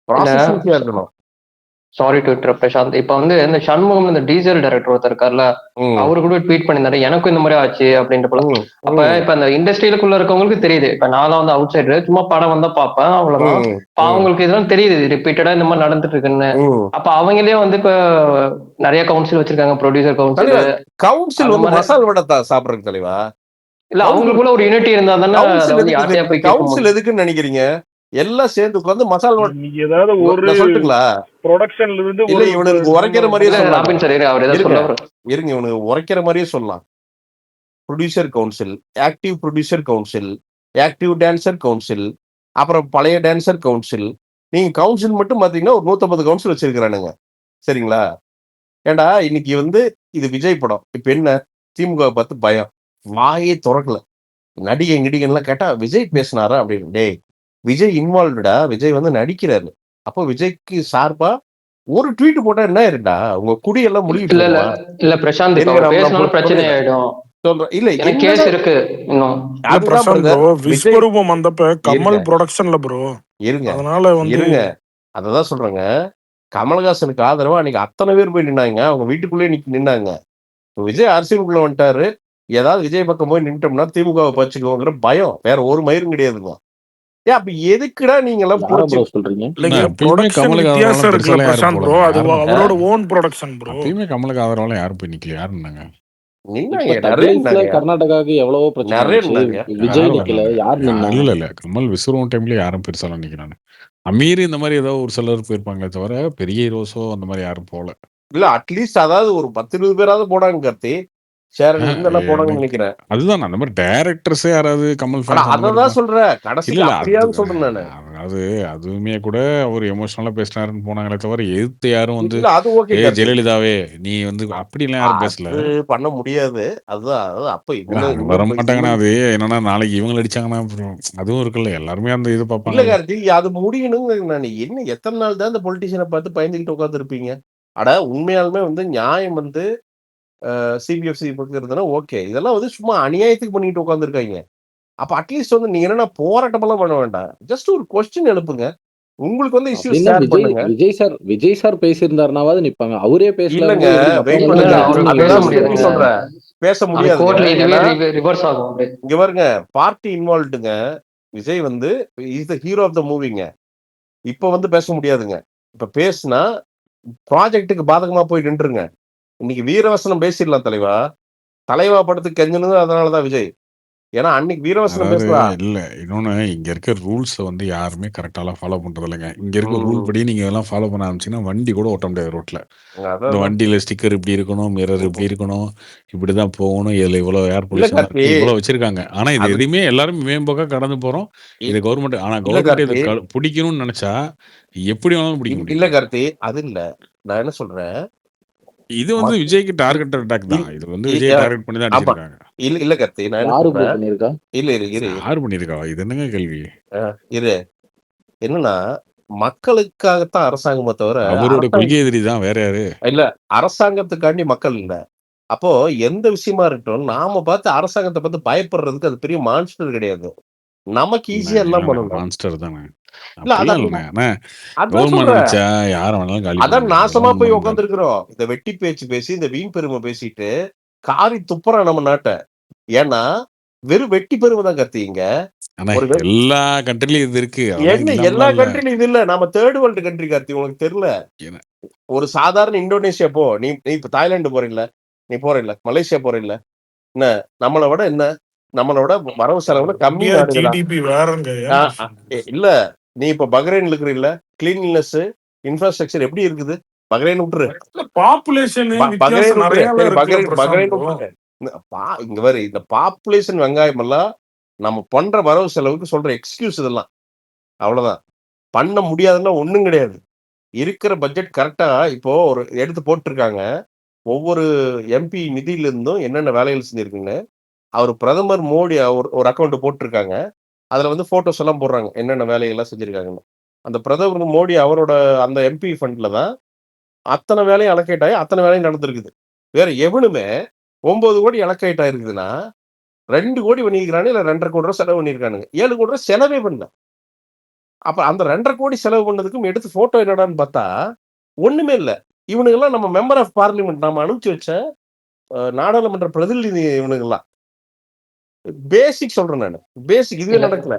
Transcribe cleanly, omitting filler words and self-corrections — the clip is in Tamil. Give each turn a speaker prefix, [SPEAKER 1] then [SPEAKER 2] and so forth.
[SPEAKER 1] இல்ல
[SPEAKER 2] ப்ராசஸ் ஈஸியா இருக்கணும்.
[SPEAKER 1] Sorry to interrupt Prashanth. இப்ப வந்து இந்த சண்முகம் இந்த டீசல் டைரக்டர் ஒருத்தர் இருக்கார்ல,
[SPEAKER 2] ம்,
[SPEAKER 1] அவரு கூட ட்வீட் பண்ணியிருந்தாரு. எனக்கும் இந்த மாதிரி ஆச்சு அப்படின்ட்டு போல.
[SPEAKER 2] ம்,
[SPEAKER 1] அப்ப
[SPEAKER 2] ம்,
[SPEAKER 1] இப்ப அந்த இண்டஸ்ட்ரியிலுக்குள்ள இருக்கவங்களுக்கு தெரியுது. இப்ப நான்லாம் வந்து அவுட் சைடர். சும்மா படம் வந்தா பார்ப்பேன். அவ்வளவுதான்.
[SPEAKER 2] ம்,
[SPEAKER 1] இப்ப
[SPEAKER 2] ம்,
[SPEAKER 1] அவங்களுக்கு இதெல்லாம் தெரியுது. ரிப்பீட்டடா இந்த மாதிரி நடந்துட்டு இருக்குன்னு.
[SPEAKER 2] ம்.
[SPEAKER 1] அப்ப அவங்களே வந்து இப்ப நிறைய கவுன்சில் வச்சிருக்காங்க. ப்ரொடியூசர் கவுன்சில்
[SPEAKER 2] தலைவா, கவுன்சில்
[SPEAKER 1] அந்த
[SPEAKER 2] வந்து
[SPEAKER 1] மாதிரி.
[SPEAKER 2] மசால் வடை சாப்பிடுறதுக்கு தலைவா.
[SPEAKER 1] இல்ல
[SPEAKER 2] கவுன்சில்
[SPEAKER 1] அவங்களுக்குள்ள ஒரு யூனிட்டி இருந்தா தானே அதை
[SPEAKER 2] கவுன்சில்
[SPEAKER 1] வந்து
[SPEAKER 2] எதுக்கு
[SPEAKER 1] யார்ட்டையா போய் கேட்க
[SPEAKER 2] கவுன்சில்
[SPEAKER 1] முடியும்.
[SPEAKER 2] எதுக்குன்னு நினைக்கிறீங்க? எல்லாம் சேர்ந்து உட்காந்து மசால் வடை.
[SPEAKER 3] இன்னைக்கு ஏதாவது ஒரு
[SPEAKER 2] நான் சொல்லட்டுங்களா?
[SPEAKER 3] ப்ரொடக்ஷன்ல இருந்து
[SPEAKER 2] இல்ல,
[SPEAKER 3] ஒரு
[SPEAKER 2] இவனுக்கு உரைக்கிற மாதிரியே
[SPEAKER 1] இல்ல
[SPEAKER 2] சொல்லலாம்.
[SPEAKER 1] ராபின் சார் அவர் ஏதாவது
[SPEAKER 2] இருங்க
[SPEAKER 1] சொல்ல
[SPEAKER 2] இருங்க, இவனுக்கு உரைக்கிற மாதிரியே சொல்லலாம். Producer council, active producer council, active dancer council, அப்புறம் பழைய டான்சர் கவுன்சில். நீங்க கவுன்சில் மட்டும் பாத்தீங்கன்னா ஒரு 150 கவுன்சில் வச்சிருக்கிறானுங்க. சரிங்களா? ஏண்டா இன்னைக்கு வந்து இது விஜய் படம். இப்ப என்ன திமுக பார்த்து பயம், வாயே திறக்கல. நடிகை நடிகன்லாம் கேட்டா விஜய் பேசினாரா அப்படின்னு. டேய், விஜய் இன்வால்வ்டா, விஜய் வந்து நடிக்கிறாரு. அப்போ விஜய்க்கு சார்பா ஒரு ட்வீட் போட்டா என்ன ஆயிருண்டா? உங்க குடியெல்லாம் முடிவிட்டு
[SPEAKER 1] இல்ல இல்ல
[SPEAKER 2] போகுமா?
[SPEAKER 1] இல்ல பிரசாந்த், இப்ப
[SPEAKER 2] இருங்க,
[SPEAKER 1] அவர்
[SPEAKER 2] நான்
[SPEAKER 1] பேசினாலும் பிரச்சனை
[SPEAKER 2] சொல்றேன்
[SPEAKER 1] ஆயிடும்.
[SPEAKER 2] சொல்றேன். இல்ல
[SPEAKER 1] எனக்கு
[SPEAKER 2] என்னடா
[SPEAKER 1] கேஸ் இருக்கு இன்னும்.
[SPEAKER 3] இல்ல
[SPEAKER 2] அதுதான்
[SPEAKER 3] பிரசாந்த் ப்ரோ,
[SPEAKER 2] பிரதர். விஜய்
[SPEAKER 3] விஸ்வரூபம் வந்தப்ப
[SPEAKER 2] இருங்க
[SPEAKER 3] கமல் ப்ரொடக்ஷன்ல ப்ரோ,
[SPEAKER 2] இருங்க
[SPEAKER 3] அதனால வந்து
[SPEAKER 2] இருங்க, அததான் சொல்றேங்க. கமலஹாசனுக்கு ஆதரவா அன்னைக்கு அத்தனை பேர் போய் நின்னாங்க. அவங்க வீட்டுக்குள்ளேயே நின்னாங்க. இப்ப விஜய் அரசியலுக்குள்ள வந்துட்டாரு. ஏதாவது விஜய் பக்கம் போய் நின்ட்டோம்னா திமுகவை பச்சுக்குவோங்கிற பயம். வேற ஒரு மயிரும் கிடையாதுங்க. ஏன் அப்ப எதுக்குடா நீங்க எல்லாம்
[SPEAKER 4] யார
[SPEAKER 2] புடிச்சு
[SPEAKER 4] ப்ரோ சொல்றீங்க?
[SPEAKER 3] இல்லைங்க,
[SPEAKER 5] எப்பயுமே
[SPEAKER 3] ப்ரொடக்ஷன்
[SPEAKER 5] கமலுக்கு
[SPEAKER 3] வித்தியாசம்
[SPEAKER 5] ஆதரவாலாம்
[SPEAKER 3] இருக்குல்ல
[SPEAKER 5] பெருசாலாம் யாரும்
[SPEAKER 3] பிரசாந்த் ப்ரோ,
[SPEAKER 5] போலங்க.
[SPEAKER 3] அது
[SPEAKER 5] யாரும்
[SPEAKER 3] அவரோட ஓன் ப்ரொடக்ஷன் ப்ரோ.
[SPEAKER 5] அப்பயுமே கமலுக்கு ஆதரவாலாம் யாரும் போய் நிக்கல. யாருன்னாங்க?
[SPEAKER 2] நின்னாங்க,
[SPEAKER 4] இப்ப
[SPEAKER 2] நிறைய
[SPEAKER 4] தக்லைஃப்ல
[SPEAKER 2] நின்னாங்க,
[SPEAKER 4] கர்நாடகாவுக்கு எவ்வளவோ பிரச்சனை
[SPEAKER 2] நிறைய
[SPEAKER 4] வந்துச்சு.
[SPEAKER 2] நின்னாங்க.
[SPEAKER 4] விஜய்
[SPEAKER 5] யாரும்
[SPEAKER 4] நிக்கல,
[SPEAKER 5] வரலங்க.
[SPEAKER 4] யார் நின்னா?
[SPEAKER 5] இல்ல இல்ல கமல் விஸ்வரூபம் டைம்ல யாரும் பெருசாலாம் நிக்கிறாங்க. அமீர் இந்த மாதிரி ஏதோ ஒரு சிலர் போயிருப்பாங்களே தவிர பெரிய ஹீரோஸோ அந்த மாதிரி யாரும் போல.
[SPEAKER 2] இல்ல அட்லீஸ்ட் அதாவது ஒரு 10-20 பேராவது போனாங்க கார்த்தி. சேரன் இருந்து எல்லாம் போனாங்கன்னு
[SPEAKER 5] எனக்கு
[SPEAKER 2] நினைக்கிறேன்.
[SPEAKER 5] அதுதான் அந்த மாதிரி டைரக்டர்ஸே யாராவது கமல்
[SPEAKER 2] ஆனா
[SPEAKER 5] ஃபேன்ஸ் அந்த மாதிரி
[SPEAKER 2] அததான் சொல்றேன். கடைசிக்கு
[SPEAKER 5] இல்ல அது
[SPEAKER 2] அப்படியான்னு சொல்றேன் நானு.
[SPEAKER 5] அதாவது அதுவுமே கூட அவர் எமோஷனலா பேசினாருன்னு போனாங்களே தவிர எதிர்த்து யாரும் வந்து
[SPEAKER 2] இல்ல அது ஓகே கார்த்தி.
[SPEAKER 5] ஜெயலலிதாவே நீ வந்து அப்படிலாம் யாரும் பேசல.
[SPEAKER 2] அது பண்ண முடியாது. அதுதான் அப்ப
[SPEAKER 5] அது வர மாட்டாங்கன்னா அது என்னன்னா நாளைக்கு இவங்க அடிச்சாங்கன்னா அப்புறம் அதுவும் இருக்குல்ல, எல்லாருமே அந்த இது
[SPEAKER 2] இல்ல
[SPEAKER 5] பார்ப்பாங்க.
[SPEAKER 2] கார்த்தி, அது முடியணுங்க. நான் என்ன எத்தனை நாள் தான் இந்த பொலிட்டீஷியனை பார்த்து பயந்துகிட்டு உட்கார்ந்து இருப்பீங்க? அட உண்மையாலுமே வந்து நியாயம் வந்து சிபிஎஃப்சி பக்கம் இருந்ததுன்னா ஓகே. இதெல்லாம் வந்து சும்மா அநியாயத்துக்கு பண்ணிட்டு உட்காந்துருக்காங்க. அப்ப அட்லீஸ்ட் வந்து நீங்க என்னன்னா போராட்டமெல்லாம் பண்ண வேண்டாம். ஜஸ்ட் ஒரு கொஸ்டின் எழுப்புங்க. உங்களுக்கு வந்து இஷ்யூ
[SPEAKER 4] அப்படின்னா
[SPEAKER 2] ஷேர் பண்ணுங்க.
[SPEAKER 4] விஜய் சார் பேசியிருந்தாருனாவது நிப்பாங்க. அவரே
[SPEAKER 2] இல்லங்க,
[SPEAKER 4] பேசல.
[SPEAKER 2] வெயிட்
[SPEAKER 1] இல்ல
[SPEAKER 2] பண்ணுங்க.
[SPEAKER 1] அவரு
[SPEAKER 2] அதுதான்
[SPEAKER 1] பேச
[SPEAKER 2] வந்து எப்படி
[SPEAKER 1] முடியாதுங்க.
[SPEAKER 2] சொல்றேன், பேச
[SPEAKER 1] அது
[SPEAKER 2] முடியாதுங்க.
[SPEAKER 1] கோர்ட்ல இதுவே
[SPEAKER 2] ஏன்னா
[SPEAKER 1] ரிவர்ஸ் ஆகும் அப்படியே.
[SPEAKER 2] இங்க பாருங்க, பார்ட்டி இன்வால்வ்டுங்க. விஜய் வந்து is the hero of the மூவிங்க. இப்ப வந்து பேச முடியாதுங்க. இப்ப பேசுனா ப்ராஜெக்ட்டுக்கு பாதகமா போய் நின்றுங்க. இன்னைக்கு வீரவசனம் பேசிடலாம் தலைவா. தலைவா படத்துக்கு கெஞ்சனது அதனாலதான் விஜய். ஏன்னா அன்னைக்கு வீரவசனம்
[SPEAKER 5] அதாவது
[SPEAKER 2] பேசலாம்.
[SPEAKER 5] இல்ல இன்னொன்னு இங்க இருக்க ரூல்ஸ் வந்து யாருமே கரெக்டாலாம் ஃபாலோ பண்றது இல்லைங்க. இங்க இருக்க ரூல்
[SPEAKER 2] ம்.
[SPEAKER 5] படி நீங்க எல்லாம் ஃபாலோ பண்ண ஆரம்பிச்சீங்கன்னா வண்டி கூட ஓட்ட முடியாது ரோட்ல. இந்த
[SPEAKER 2] அதான்
[SPEAKER 5] வண்டியில ஸ்டிக்கர் இப்படி இருக்கணும், மிரர் இப்படி இருக்கணும், இப்படிதான் போகணும், இதுல இவ்வளவு ஏர்
[SPEAKER 2] இல்ல
[SPEAKER 5] பொல்யூஷன்
[SPEAKER 2] கார்த்தி,
[SPEAKER 5] இருக்கு, இவ்வளவு வச்சிருக்காங்க. ஆனா இது
[SPEAKER 2] அது
[SPEAKER 5] எதுவுமே எல்லாரும் மேம்போக்கா கடந்து போறோம். இது கவர்மெண்ட் ஆனா
[SPEAKER 2] இல்ல
[SPEAKER 5] கவர்மெண்ட் இது
[SPEAKER 2] கார்த்தி,
[SPEAKER 5] பிடிக்கணும்னு நினைச்சா எப்படி வேணாலும் பிடிக்க
[SPEAKER 2] இல்ல
[SPEAKER 5] முடியும்.
[SPEAKER 2] கார்த்தி, அது இல்ல. நான் என்ன சொல்றேன்,
[SPEAKER 5] இது வந்து விஜய்க்கு டார்கெட் அட்டாக் தான். இது வந்து விஜய் டார்கெட் பண்ணி தான்
[SPEAKER 2] ஆமா.
[SPEAKER 5] அடிச்சிருக்காங்க.
[SPEAKER 2] இல்ல கார்த்தி, நான் என்ன
[SPEAKER 4] யாரு ப்ரோ
[SPEAKER 2] சொல்றேன்,
[SPEAKER 4] பண்ணிருக்கா?
[SPEAKER 2] இரு
[SPEAKER 5] யார் பண்ணிருக்கா? இது என்னங்க கேள்வி?
[SPEAKER 2] இரு. என்னன்னா மக்களுக்காகத்தான் அரசாங்கமே தவிர
[SPEAKER 5] அவரோட கொள்கை எதிரி தான், வேற யாரு?
[SPEAKER 2] இல்ல அரசாங்கத்துக்காண்டி மக்கள் இல்ல. அப்போ எந்த விஷயமா இருக்கட்டும், நாம பார்த்து அரசாங்கத்தை பார்த்து பயப்படுறதுக்கு அது பெரிய மான்ஸ்டர் கிடையாது. நமக்கு ஈஸியா எல்லாம் பண்ணணும்.
[SPEAKER 5] மான்ஸ்டர் தானே.
[SPEAKER 2] இல்ல
[SPEAKER 5] அப்படிலாம்
[SPEAKER 2] அதான்
[SPEAKER 5] இல்லைண்ணே.
[SPEAKER 2] அதான்
[SPEAKER 5] கவர்மெண்ட்
[SPEAKER 2] சொல்றேன்.
[SPEAKER 5] நினைச்சா யார வேணாலும் காலி
[SPEAKER 2] அதான்
[SPEAKER 5] பண்ண
[SPEAKER 2] நாசமா
[SPEAKER 5] முடியும்.
[SPEAKER 2] போய் உட்கார்ந்து இருக்கிறோம். இந்த வெட்டி பேச்சு பேசி, இந்த வீண் பெருமை பேசிட்டு காரி துப்புறான் நம்ம நாட்டை. ஏன்னா வெறும் வெட்டி பெருமை தான் கத்திங்க.
[SPEAKER 5] ஆனா
[SPEAKER 2] ஒரு
[SPEAKER 5] எல்லா கண்ட்ரிலயும் இது இருக்கு. அதெல்லாம்
[SPEAKER 2] என்ன
[SPEAKER 5] இல்லாமலாம்
[SPEAKER 2] எல்லா
[SPEAKER 5] இல்ல.
[SPEAKER 2] கண்ட்ரிலும் இது இல்ல. நாம தேர்ட் வேர்ல்டு கண்ட்ரி கார்த்தி, உனக்கு தெரியல.
[SPEAKER 5] என்ன?
[SPEAKER 2] ஒரு சாதாரண இந்தோனேஷியா போ, நீ நீ இப்ப தாய்லாந்து போறீல்ல, நீ போறீல்ல, மலேசியா போறீல்ல, என்ன நம்மளை விட என்ன, நம்மளோட வரவு செலவுல கம்மி
[SPEAKER 3] இந்தியா
[SPEAKER 2] நாடுகளா?
[SPEAKER 3] ஜிடிபி வேறங்க.
[SPEAKER 2] இல்ல, நீ இப்ப பஹ்ரைன்ல இருக்கிறீல்ல, கிளீன்லினஸ் இன்ஃப்ராஸ்ட்ரக்சர் எப்படி இருக்குது? பஹ்ரைன் விட்டுரு,
[SPEAKER 3] பாப்புலேஷன்
[SPEAKER 2] பஹ்ரைன்
[SPEAKER 3] வித்தியாசம்
[SPEAKER 2] விட்டுரு,
[SPEAKER 3] நிறைய
[SPEAKER 2] சரி
[SPEAKER 3] இருக்குல்ல
[SPEAKER 2] பஹ்ரைன்
[SPEAKER 3] பிரசாந்த் ப்ரோ.
[SPEAKER 2] விட்டுரு. இங்க வரு இந்த பாப்புலேஷன் வெங்காயம் எல்லாம் நம்ம பண்ற வரவு செலவுக்கு சொல்ற எக்ஸ்கியூஸ் இதெல்லாம். அவ்வளவுதான். பண்ண முடியாதுன்னா ஒண்ணும் கிடையாது. இருக்கிற பட்ஜெட் கரெக்டா இப்போ ஒரு எடுத்து போட்டிருக்காங்க. ஒவ்வொரு எம்பி நிதியில இருந்தும் என்னென்ன வேலைகள் செஞ்சிருக்குன்னு அவர் பிரதமர் மோடி ஒரு அக்கௌண்ட் போட்டிருக்காங்க. அதுல வந்து போட்டோஸ் எல்லாம் போடுறாங்க, என்னென்ன வேலைகள்லாம் செஞ்சிருக்காங்கன்னு. அந்த பிரதமர் மோடி அவரோட அந்த எம்பி ஃபண்ட்ல தான் அத்தனை வேலையும் அலோகேட் ஆகி அத்தனை வேலையும் நடந்திருக்குது. வேற எவனுமே 9 கோடி அலோகேட் ஆயிருக்குதுன்னா 2 கோடி பண்ணியிருக்கானு, இல்ல 2.5 கோடி ரூபாய் செலவு பண்ணியிருக்கானுங்க. 7 கோடி ரூபாய் செலவே பண்ணல. அப்ப அந்த 2.5 கோடி செலவு பண்ணதுக்கும் எடுத்து போட்டோ என்னடான்னு பார்த்தா ஒண்ணுமே இல்ல. இவனுங்கெல்லாம் நம்ம மெம்பர் ஆஃப் பார்லிமெண்ட் நம்ம அனுப்பிச்சு வச்ச நாடாளுமன்ற பிரதிநிதி இவனுங்கெல்லாம். பேசிக் சொல்றேன் நானு. பேசிக் இதுவே
[SPEAKER 1] இல்ல.
[SPEAKER 2] நடக்கல.